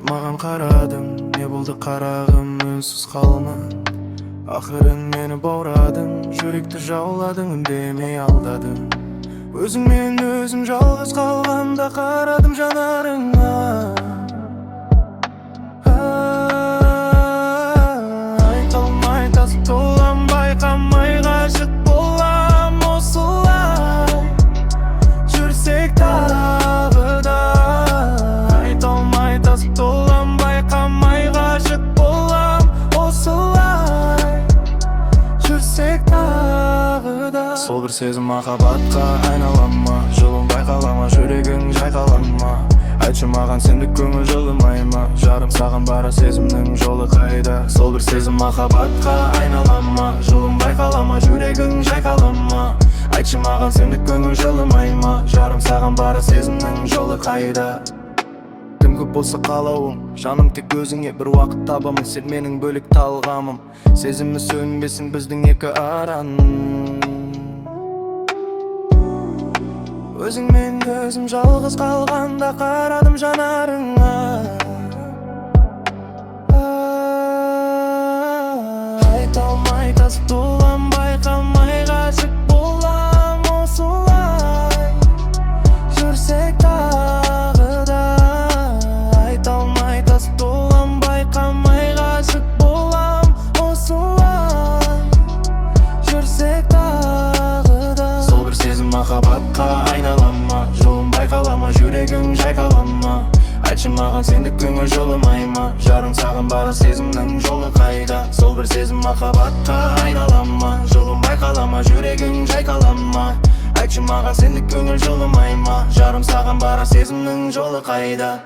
маған қарадың, не болды қарағым, үнсіз қалма. Ақырын мені баурадың, жүректі жауладың, үндемей алдадың. Өзіңмен өзім жалғыз қалғанда қарадым жанарыңа. Айтылмай тасып толам, байқамай ғашық болам осылай. Жүрсек тағы да. Айтылмай тасып толам, байқамай ғашық болам осылай. Жүрсек тағы да. Сол бір сезім махаббатқа айналама, жолын байқалама, жүрегің жайқалама. Айтшы маған сендік көңіл жылымай ма, жарым саған бара сезімнің жолы қайда. Сол бір сезім махаббатқа айналама, жолын байқалама, жүрегің жайқалама. Айтшы маған сендік көңіл жылымай ма, жарым саған бара сезімнің жолы қайда. Кім көп болса қалауым, жаным тек өзіңе бір уақыт табамын. Сен менің бөлек талғамым, сезімі сөнбесін біздің екі араның. Өзіңмен өзім жалғыз қалғанда қарадым жанарыңа. Айталмай тасып толам, байқамай ғашық болам осылай. Жүрсек тағы да. Айталмай тасып толам, байқамай ғашық болам осылай. Жүрсек тағы да. Сол бір сезім махаббатқа айналама, жолын байқалама, жүрегің жайқалама. Айтшы маған сендік көңіл жылымай ма, жарым саған бара сезімнің жолы қайда. Сол бір сезім махаббатқа айналама, жолын байқалама, жүрегің жайқалама. Айтшы маған сендік көңіл жылымай ма, жарым саған бара сезімнің жолы қайда.